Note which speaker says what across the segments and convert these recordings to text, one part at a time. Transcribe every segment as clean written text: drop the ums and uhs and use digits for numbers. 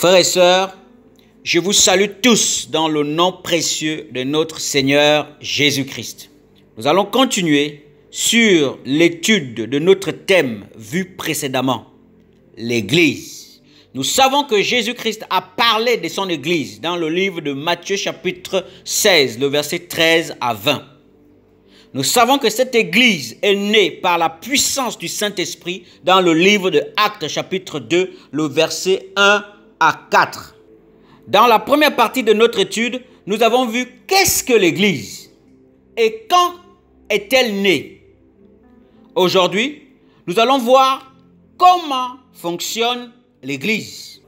Speaker 1: Frères et sœurs, je vous salue tous dans le nom précieux de notre Seigneur Jésus-Christ. Nous allons continuer sur l'étude de notre thème vu précédemment, l'Église. Nous savons que Jésus-Christ a parlé de son Église dans le livre de Matthieu chapitre 16, le verset 13 à 20. Nous savons que cette Église est née par la puissance du Saint-Esprit dans le livre de Actes chapitre 2, le verset 1 à 4. Dans la première partie de notre étude, nous avons vu qu'est-ce que l'Église et quand est-elle née. Aujourd'hui, nous allons voir comment fonctionne l'Église.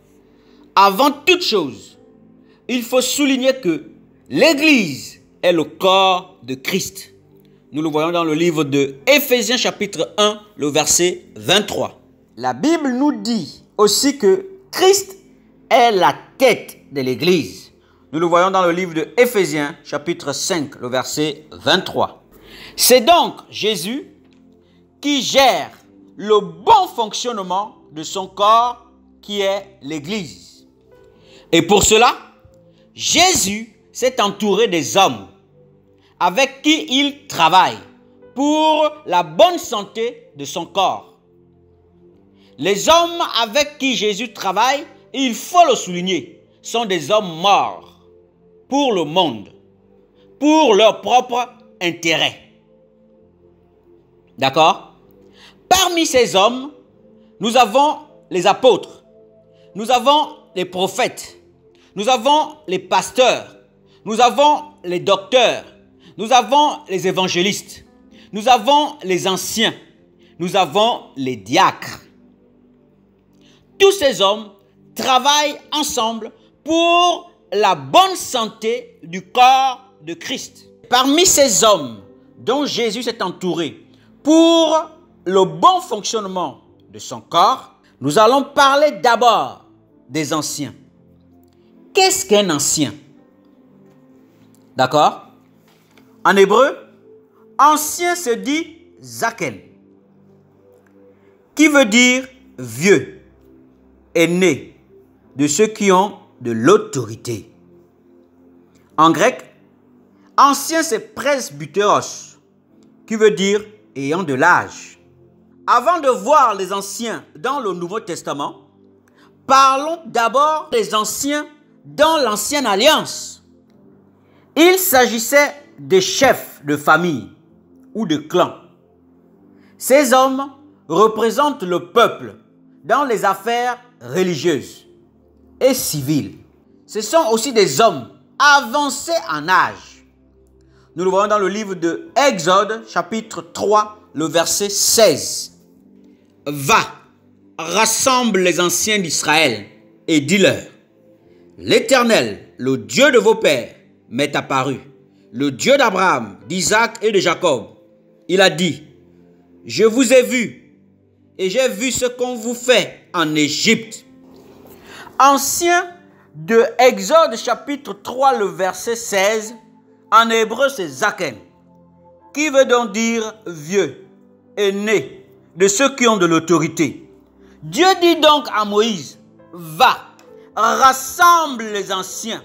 Speaker 1: Avant toute chose, il faut souligner que l'Église est le corps de Christ. Nous le voyons dans le livre de Éphésiens chapitre 1, le verset 23. La Bible nous dit aussi que Christ est la tête de l'Église. Nous le voyons dans le livre de Éphésiens chapitre 5, le verset 23. C'est donc Jésus qui gère le bon fonctionnement de son corps qui est l'Église. Et pour cela, Jésus s'est entouré des hommes avec qui il travaille pour la bonne santé de son corps. Les hommes avec qui Jésus travaille, il faut le souligner, sont des hommes morts pour le monde, pour leur propre intérêt. D'accord? Parmi ces hommes, nous avons les apôtres, nous avons les prophètes, nous avons les pasteurs, nous avons les docteurs, nous avons les évangélistes, nous avons les anciens, nous avons les diacres. Tous ces hommes travaillent ensemble pour la bonne santé du corps de Christ. Parmi ces hommes dont Jésus s'est entouré pour le bon fonctionnement de son corps, nous allons parler d'abord des anciens. Qu'est-ce qu'un ancien? D'accord? En hébreu, ancien se dit zaken, qui veut dire vieux, aîné, de ceux qui ont de l'autorité. En grec, ancien c'est presbyteros, qui veut dire ayant de l'âge. Avant de voir les anciens dans le Nouveau Testament, parlons d'abord des anciens dans l'Ancienne Alliance. Il s'agissait des chefs de famille ou de clan. Ces hommes représentent le peuple dans les affaires religieuses et civiles. Ce sont aussi des hommes avancés en âge. Nous le voyons dans le livre de Exode, chapitre 3, le verset 16. Va, rassemble les anciens d'Israël et dis-leur, l'Éternel, le Dieu de vos pères, m'est apparu, le Dieu d'Abraham, d'Isaac et de Jacob. Il a dit, je vous ai vu et j'ai vu ce qu'on vous fait en Égypte. Ancien de Exode chapitre 3, le verset 16, en hébreu c'est zaken, qui veut donc dire vieux, aîné, de ceux qui ont de l'autorité. Dieu dit donc à Moïse, va, rassemble les anciens,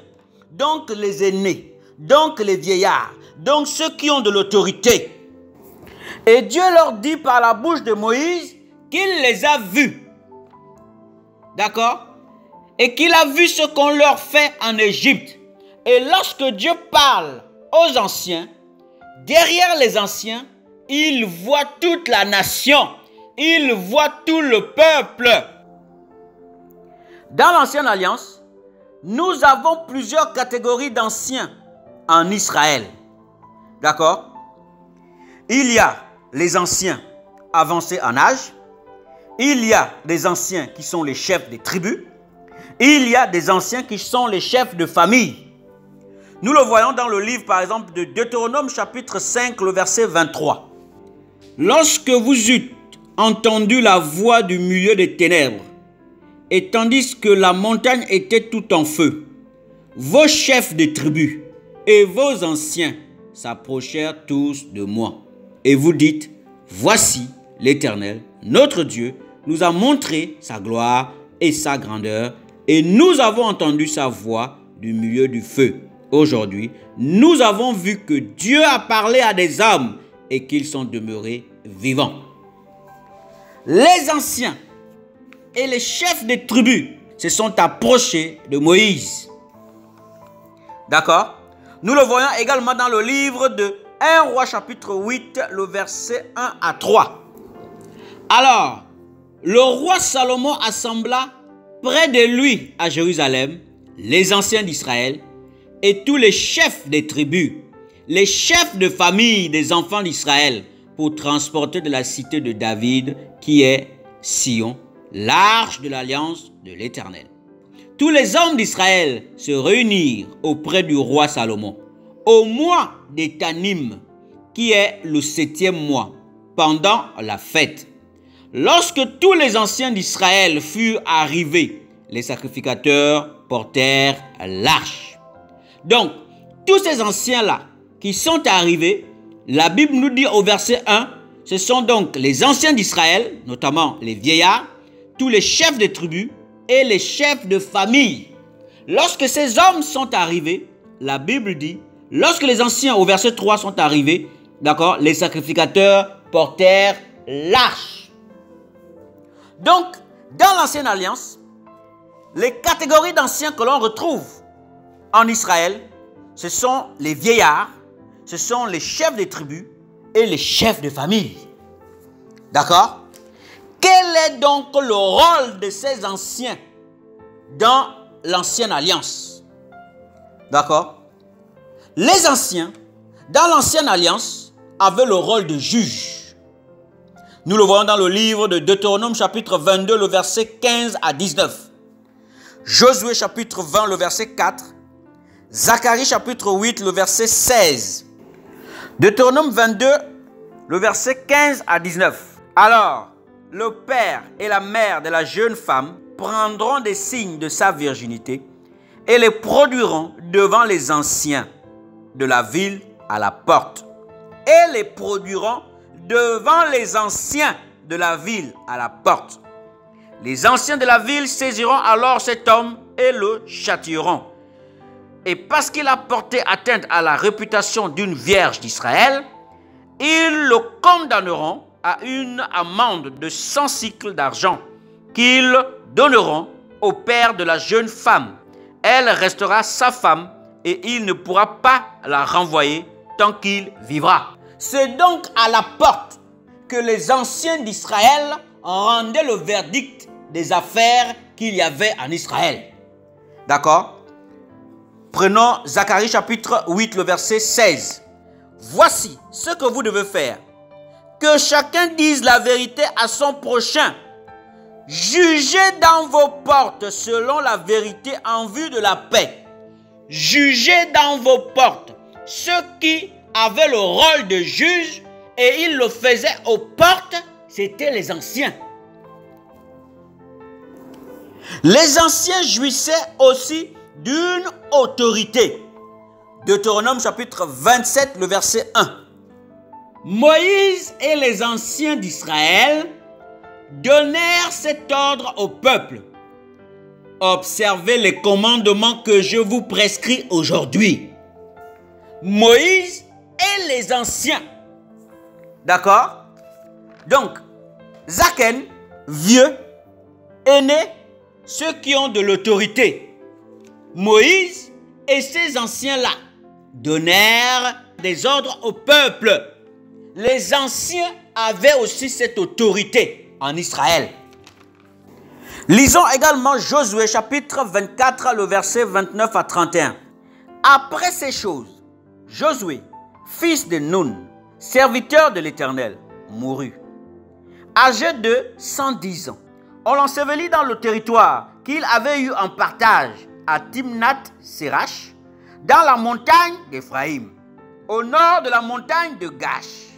Speaker 1: donc les aînés, donc les vieillards, donc ceux qui ont de l'autorité. Et Dieu leur dit par la bouche de Moïse qu'il les a vus. D'accord? Et qu'il a vu ce qu'on leur fait en Égypte. Et lorsque Dieu parle aux anciens, derrière les anciens, il voit toute la nation. Il voit tout le peuple. Dans l'Ancienne Alliance, nous avons plusieurs catégories d'anciens en Israël. D'accord? Il y a les anciens avancés en âge. Il y a des anciens qui sont les chefs des tribus. Il y a des anciens qui sont les chefs de famille. Nous le voyons dans le livre, par exemple, de Deutéronome, chapitre 5, le verset 23. Lorsque vous eûtes entendu la voix du milieu des ténèbres, et tandis que la montagne était tout en feu, vos chefs de tribus et vos anciens s'approchèrent tous de moi. Et vous dites, voici l'Éternel, notre Dieu, nous a montré sa gloire et sa grandeur, et nous avons entendu sa voix du milieu du feu. Aujourd'hui, nous avons vu que Dieu a parlé à des hommes et qu'ils sont demeurés vivants. Les anciens et les chefs des tribus se sont approchés de Moïse. D'accord? Nous le voyons également dans le livre de 1 Roi chapitre 8, le verset 1 à 3. Alors, le roi Salomon assembla près de lui à Jérusalem les anciens d'Israël et tous les chefs des tribus, les chefs de famille des enfants d'Israël pour transporter de la cité de David qui est Sion, l'arche de l'alliance de l'Éternel. Tous les hommes d'Israël se réunirent auprès du roi Salomon au mois d'Étanim, qui est le 7e mois, pendant la fête. Lorsque tous les anciens d'Israël furent arrivés, les sacrificateurs portèrent l'arche. Donc, tous ces anciens-là qui sont arrivés, la Bible nous dit au verset 1, ce sont donc les anciens d'Israël, notamment les vieillards, tous les chefs de tribus et les chefs de famille. Lorsque ces hommes sont arrivés, la Bible dit, lorsque les anciens au verset 3 sont arrivés, d'accord, les sacrificateurs portèrent l'arche. Donc, dans l'ancienne alliance, les catégories d'anciens que l'on retrouve en Israël, ce sont les vieillards, ce sont les chefs des tribus et les chefs de famille. D'accord? Quel est donc le rôle de ces anciens dans l'ancienne alliance? D'accord? Les anciens, dans l'ancienne alliance, avaient le rôle de juge. Nous le voyons dans le livre de Deutéronome chapitre 22, le verset 15 à 19. Josué chapitre 20, le verset 4. Zacharie chapitre 8, le verset 16. Deutéronome 22, le verset 15 à 19. Alors, le père et la mère de la jeune femme prendront des signes de sa virginité et les produiront devant les anciens de la ville à la porte. Et les produiront devant les anciens de la ville à la porte. Les anciens de la ville saisiront alors cet homme et le châtieront. Et parce qu'il a porté atteinte à la réputation d'une vierge d'Israël, ils le condamneront à une amende de 100 cycles d'argent qu'ils donneront au père de la jeune femme. Elle restera sa femme et il ne pourra pas la renvoyer tant qu'il vivra. C'est donc à la porte que les anciens d'Israël rendaient le verdict des affaires qu'il y avait en Israël. D'accord? Prenons Zacharie chapitre 8, le verset 16. Voici ce que vous devez faire. Que chacun dise la vérité à son prochain. Jugez dans vos portes selon la vérité en vue de la paix. Jugez dans vos portes ceux qui avaient le rôle de juge et ils le faisaient aux portes, c'était les anciens. Les anciens jouissaient aussi d'une autorité. Deutéronome chapitre 27, le verset 1. Moïse et les anciens d'Israël donnèrent cet ordre au peuple. Observez les commandements que je vous prescris aujourd'hui. Moïse et les anciens. D'accord? Donc, Zaken, vieux, aîné, ceux qui ont de l'autorité. Moïse et ces anciens-là donnèrent des ordres au peuple. Les anciens avaient aussi cette autorité en Israël. Lisons également Josué chapitre 24, le verset 29 à 31. Après ces choses, Josué, fils de Nun, serviteur de l'Éternel, mourut. Âgé de 110 ans, on l'ensevelit dans le territoire qu'il avait eu en partage à Timnath-Sérach, dans la montagne d'Éphraïm, au nord de la montagne de Gash.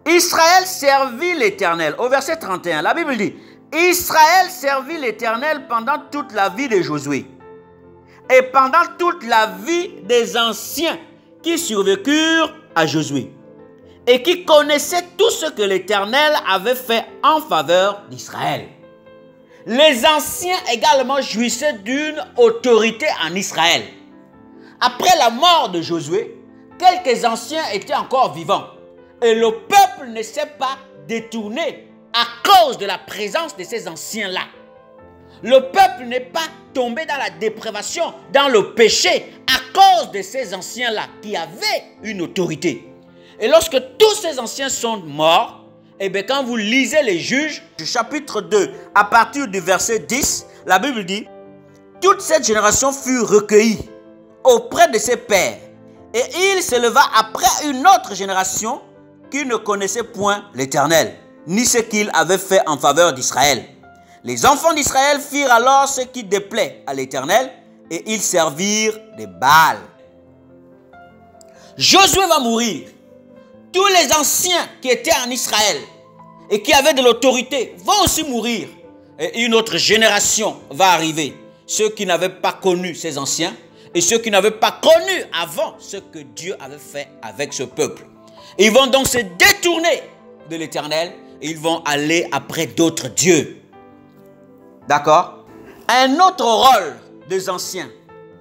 Speaker 1: Israël servit l'Éternel. Au verset 31, la Bible dit, Israël servit l'Éternel pendant toute la vie de Josué et pendant toute la vie des anciens qui survécurent à Josué et qui connaissaient tout ce que l'Éternel avait fait en faveur d'Israël. Les anciens également jouissaient d'une autorité en Israël. Après la mort de Josué, quelques anciens étaient encore vivants. Et le peuple ne s'est pas détourné à cause de la présence de ces anciens-là. Le peuple n'est pas tombé dans la dépravation, dans le péché, à cause de ces anciens-là qui avaient une autorité. Et lorsque tous ces anciens sont morts, et bien quand vous lisez les Juges, chapitre 2, à partir du verset 10, la Bible dit « Toute cette génération fut recueillie auprès de ses pères, et il s'éleva après une autre génération qui ne connaissait point l'Éternel, ni ce qu'il avait fait en faveur d'Israël. Les enfants d'Israël firent alors ce qui déplaît à l'Éternel, et ils servirent des Baals. » Josué va mourir. Tous les anciens qui étaient en Israël et qui avaient de l'autorité vont aussi mourir. Et une autre génération va arriver. Ceux qui n'avaient pas connu ces anciens et ceux qui n'avaient pas connu avant ce que Dieu avait fait avec ce peuple. Ils vont donc se détourner de l'Éternel et ils vont aller après d'autres dieux. D'accord? Un autre rôle des anciens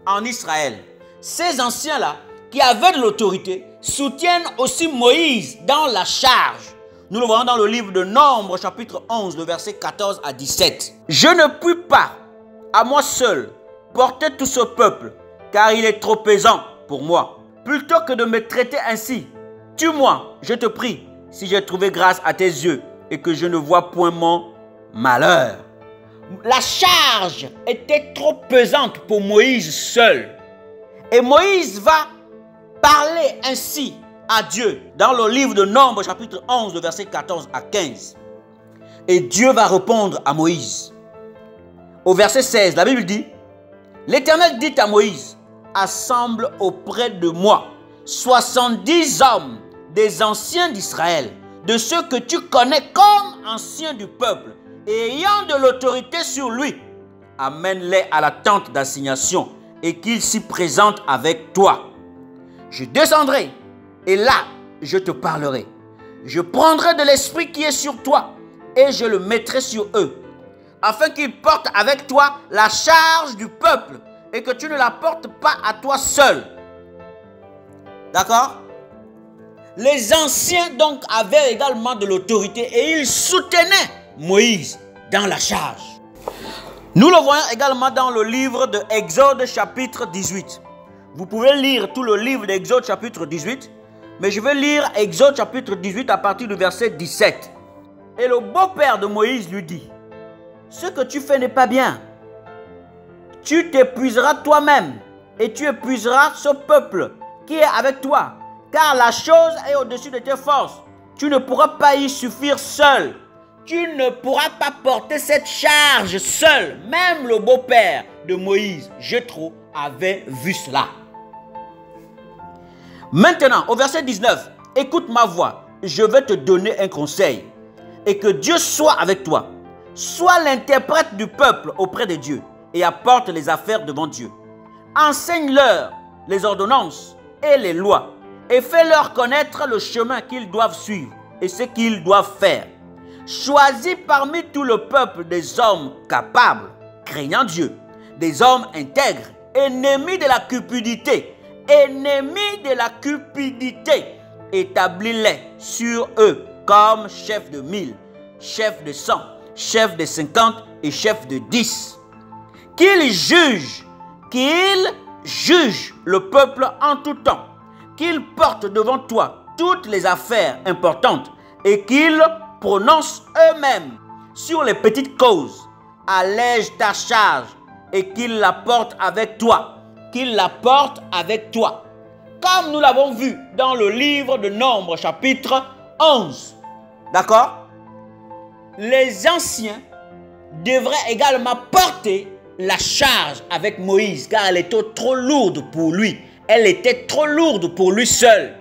Speaker 1: en Israël. Ces anciens-là qui avaient de l'autorité soutiennent aussi Moïse dans la charge. Nous le voyons dans le livre de Nombres, chapitre 11, le verset 14 à 17. « Je ne puis pas, à moi seul, porter tout ce peuple, car il est trop pesant pour moi. Plutôt que de me traiter ainsi, tue-moi, je te prie, si j'ai trouvé grâce à tes yeux et que je ne vois point mon malheur. » La charge était trop pesante pour Moïse seul. Et Moïse va parler ainsi à Dieu dans le livre de Nombres chapitre 11 le verset 14 à 15. Et Dieu va répondre à Moïse. Au verset 16, la Bible dit « L'Éternel dit à Moïse, assemble auprès de moi 70 hommes des anciens d'Israël, de ceux que tu connais comme anciens du peuple, et ayant de l'autorité sur lui. Amène-les à la tente d'assignation et qu'ils s'y présentent avec toi. Je descendrai et là, je te parlerai. Je prendrai de l'esprit qui est sur toi et je le mettrai sur eux, afin qu'ils portent avec toi la charge du peuple et que tu ne la portes pas à toi seul. » D'accord? Les anciens donc avaient également de l'autorité et ils soutenaient Moïse dans la charge. Nous le voyons également dans le livre de Exode chapitre 18. Vous pouvez lire tout le livre d'Exode chapitre 18, mais je vais lire Exode chapitre 18 à partir du verset 17. Et le beau-père de Moïse lui dit, « Ce que tu fais n'est pas bien. Tu t'épuiseras toi-même et tu épuiseras ce peuple qui est avec toi, car la chose est au-dessus de tes forces. Tu ne pourras pas y suffire seul. Tu ne pourras pas porter cette charge seul. » Même le beau-père de Moïse, Jéthro, avait vu cela. Maintenant, au verset 19, « Écoute ma voix, je vais te donner un conseil, et que Dieu soit avec toi. Sois l'interprète du peuple auprès de Dieu, et apporte les affaires devant Dieu. Enseigne-leur les ordonnances et les lois, et fais-leur connaître le chemin qu'ils doivent suivre, et ce qu'ils doivent faire. Choisis parmi tout le peuple des hommes capables, craignant Dieu, des hommes intègres, ennemis de la cupidité, établis-les sur eux comme chefs de 1000, chefs de 100, chefs de 50 et chefs de 10. Qu'ils jugent le peuple en tout temps, qu'ils portent devant toi toutes les affaires importantes et qu'ils prononcent eux-mêmes sur les petites causes. Allège ta charge et qu'ils la portent avec toi. Comme nous l'avons vu dans le livre de Nombres chapitre 11. D'accord? Les anciens devraient également porter la charge avec Moïse, car elle était trop lourde pour lui. Elle était trop lourde pour lui seul.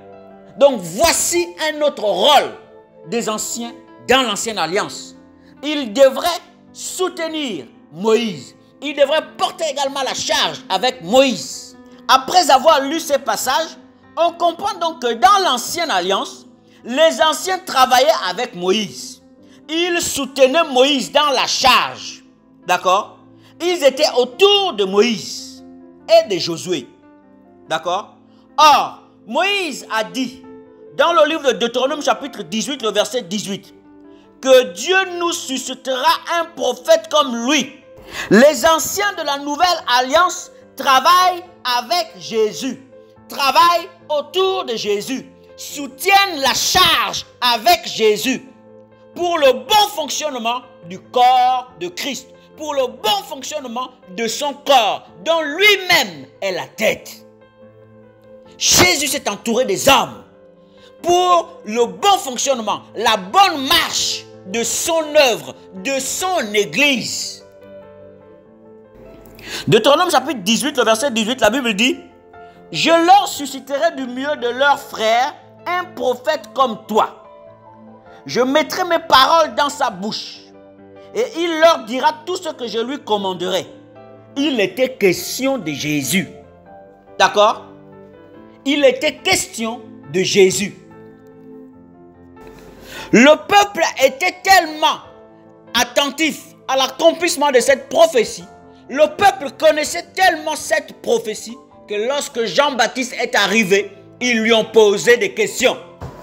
Speaker 1: Donc voici un autre rôle des anciens dans l'ancienne alliance. Ils devraient soutenir Moïse. Ils devraient porter également la charge avec Moïse. Après avoir lu ces passages, on comprend donc que dans l'ancienne alliance, les anciens travaillaient avec Moïse. Ils soutenaient Moïse dans la charge. d'accord, ils étaient autour de Moïse et de Josué. D'accord? Or, Moïse a dit, dans le livre de Deutéronome chapitre 18, le verset 18, que Dieu nous suscitera un prophète comme lui. Les anciens de la nouvelle alliance travaillent avec Jésus, travaillent autour de Jésus, soutiennent la charge avec Jésus pour le bon fonctionnement du corps de Christ, pour le bon fonctionnement de son corps, dont lui-même est la tête. Jésus s'est entouré des hommes pour le bon fonctionnement, la bonne marche de son œuvre, de son église. Deutéronome chapitre 18, le verset 18, la Bible dit: « Je leur susciterai du milieu de leurs frères un prophète comme toi. Je mettrai mes paroles dans sa bouche et il leur dira tout ce que je lui commanderai. » Il était question de Jésus. D'accord? Il était question de Jésus. Le peuple était tellement attentif à l'accomplissement de cette prophétie. Le peuple connaissait tellement cette prophétie que lorsque Jean-Baptiste est arrivé, ils lui ont posé des questions.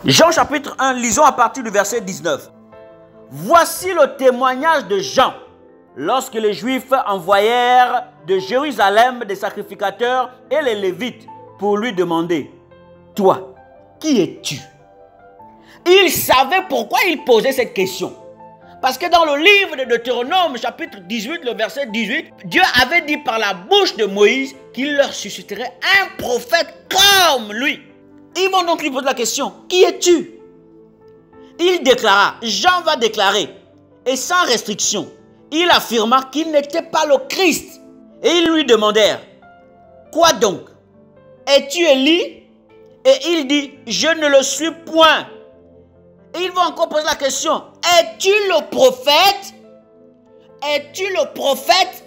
Speaker 1: Jean chapitre 1, lisons à partir du verset 19. Voici le témoignage de Jean, lorsque les Juifs envoyèrent de Jérusalem des sacrificateurs et les Lévites pour lui demander: « Toi, qui es-tu » Il savait pourquoi il posait cette question. Parce que dans le livre de Deutéronome, chapitre 18, le verset 18, Dieu avait dit par la bouche de Moïse qu'il leur susciterait un prophète comme lui. Ils vont donc lui poser la question: « Qui es-tu » Il déclara, Jean va déclarer, et sans restriction, il affirma qu'il n'était pas le Christ. Et ils lui demandèrent: « Quoi donc? Es-tu Élie » Et il dit: « Je ne le suis point. » Et ils vont encore poser la question: « Es-tu le prophète? Es-tu le prophète ?»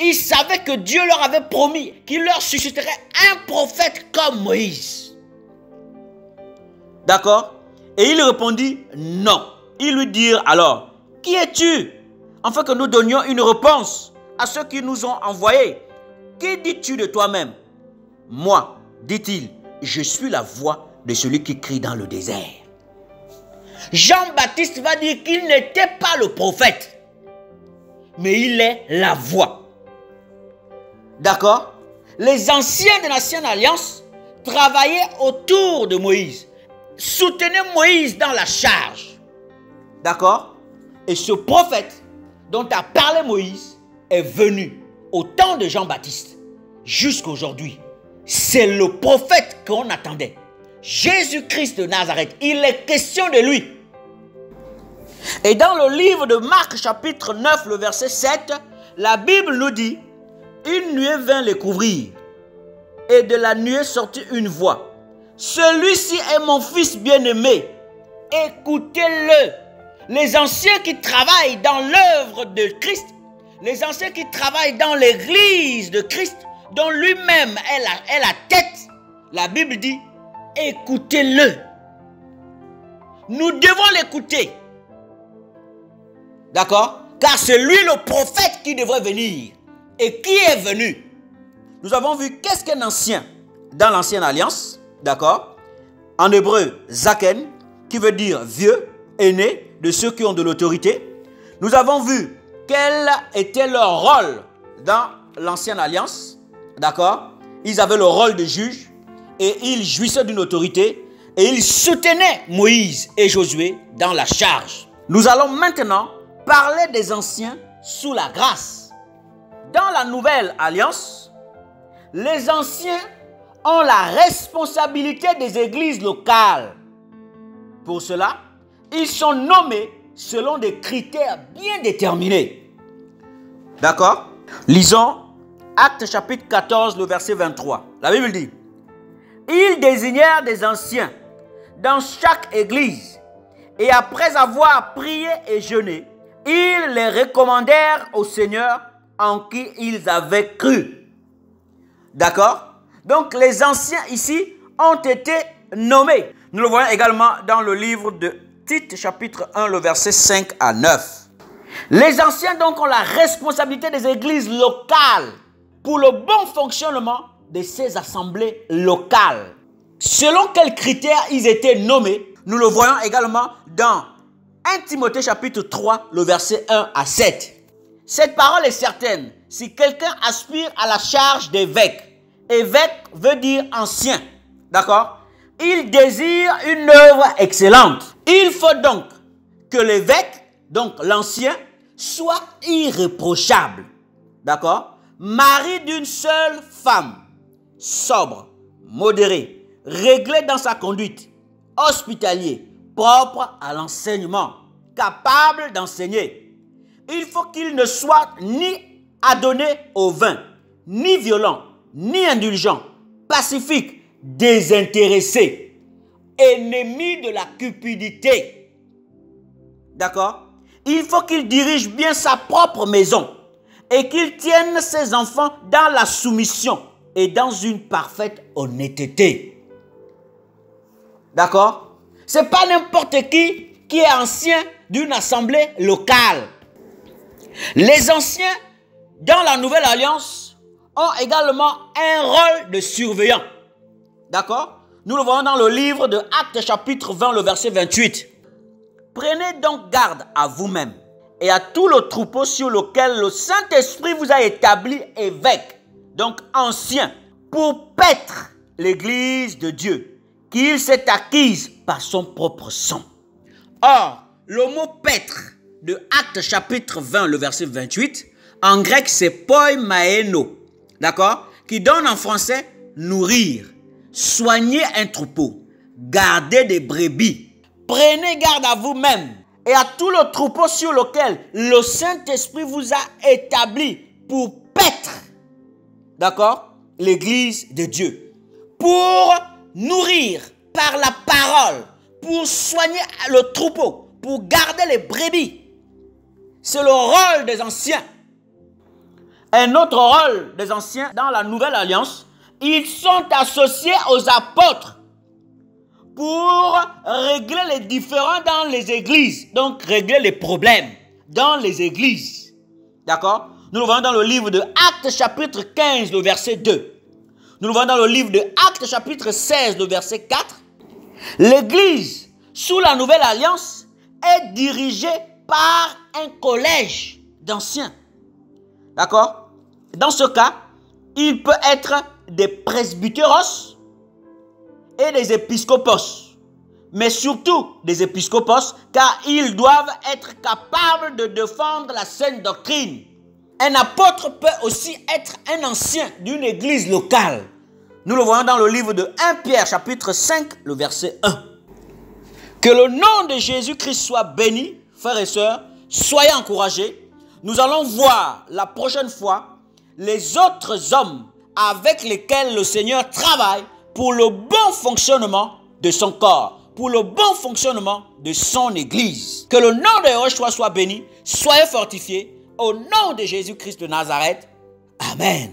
Speaker 1: Ils savaient que Dieu leur avait promis qu'il leur susciterait un prophète comme Moïse. D'accord? Et il répondit: « Non. » Ils lui dirent alors: « Qui es-tu? » Afin que nous donnions une réponse à ceux qui nous ont envoyés. « Que dis-tu de toi-même? » « Moi, dit-il, je suis la voix de celui qui crie dans le désert. » Jean-Baptiste va dire qu'il n'était pas le prophète, mais il est la voix. D'accord? Les anciens de l'Ancienne Alliance travaillaient autour de Moïse, soutenaient Moïse dans la charge. D'accord? Et ce prophète dont a parlé Moïse est venu au temps de Jean-Baptiste jusqu'à aujourd'hui. C'est le prophète qu'on attendait. Jésus-Christ de Nazareth, il est question de lui. Et dans le livre de Marc chapitre 9, le verset 7, la Bible nous dit: « Une nuée vint les couvrir, et de la nuée sortit une voix. Celui-ci est mon fils bien-aimé, écoutez-le. » Les anciens qui travaillent dans l'œuvre de Christ, les anciens qui travaillent dans l'église de Christ, dont lui-même est la tête, la Bible dit: écoutez-le. Nous devons l'écouter. D'accord? Car c'est lui le prophète qui devrait venir. Et qui est venu? Nous avons vu qu'est-ce qu'un ancien dans l'ancienne alliance. D'accord? En hébreu, zaken, qui veut dire vieux, aîné, de ceux qui ont de l'autorité. Nous avons vu quel était leur rôle dans l'ancienne alliance. D'accord? Ils avaient le rôle de juge et ils jouissaient d'une autorité et ils soutenaient Moïse et Josué dans la charge. Nous allons maintenant parler des anciens sous la grâce. Dans la nouvelle alliance, les anciens ont la responsabilité des églises locales. Pour cela, ils sont nommés selon des critères bien déterminés. D'accord? Lisons Actes chapitre 14, le verset 23. La Bible dit: « Ils désignèrent des anciens dans chaque église, et après avoir prié et jeûné, ils les recommandèrent au Seigneur en qui ils avaient cru. » D'accord? Donc les anciens ici ont été nommés. Nous le voyons également dans le livre de Tite chapitre 1, le verset 5 à 9. Les anciens donc ont la responsabilité des églises locales pour le bon fonctionnement de ces assemblées locales. Selon quels critères ils étaient nommés, nous le voyons également dans 1 Timothée chapitre 3, le verset 1 à 7. Cette parole est certaine. Si quelqu'un aspire à la charge d'évêque, évêque veut dire ancien, d'accord? Il désire une œuvre excellente. Il faut donc que l'évêque, donc l'ancien, soit irréprochable, d'accord? Mari d'une seule femme, sobre, modéré, réglé dans sa conduite, hospitalier, propre à l'enseignement, capable d'enseigner. Il faut qu'il ne soit ni adonné au vin, ni violent, ni indulgent, pacifique, désintéressé, ennemi de la cupidité. D'accord? Il faut qu'il dirige bien sa propre maison et qu'il tienne ses enfants dans la soumission et dans une parfaite honnêteté. D'accord? Ce n'est pas n'importe qui est ancien d'une assemblée locale. Les anciens dans la Nouvelle Alliance ont également un rôle de surveillant. D'accord? Nous le voyons dans le livre de Actes chapitre 20, le verset 28. Prenez donc garde à vous-même et à tout le troupeau sur lequel le Saint-Esprit vous a établi évêque, donc ancien, pour paître l'Église de Dieu, qu'il s'est acquise par son propre sang. Or, le mot paître de Actes chapitre 20, le verset 28, en grec c'est poimaeno, d'accord, qui donne en français nourrir, soigner un troupeau, garder des brebis. Prenez garde à vous-même et à tout le troupeau sur lequel le Saint-Esprit vous a établi pour paître, d'accord, l'Église de Dieu, pour nourrir par la parole, pour soigner le troupeau, pour garder les brebis. C'est le rôle des anciens. Un autre rôle des anciens dans la Nouvelle Alliance, ils sont associés aux apôtres pour régler les différends dans les églises, donc régler les problèmes dans les églises. D'accord? Nous le voyons dans le livre de Actes chapitre 15, le verset 2. Nous le voyons dans le livre de Actes chapitre 16, le verset 4. L'église sous la Nouvelle Alliance est dirigée par un collège d'anciens. D'accord? Dans ce cas, il peut être des presbytéros et des épiscopos, mais surtout des épiscopos, car ils doivent être capables de défendre la saine doctrine. Un apôtre peut aussi être un ancien d'une église locale. Nous le voyons dans le livre de 1 Pierre chapitre 5, le verset 1. Que le nom de Jésus-Christ soit béni, frères et sœurs, soyez encouragés. Nous allons voir la prochaine fois les autres hommes avec lesquels le Seigneur travaille pour le bon fonctionnement de son corps, pour le bon fonctionnement de son église. Que le nom de Yahushua soit béni, soyez fortifiés, au nom de Jésus-Christ de Nazareth. Amen.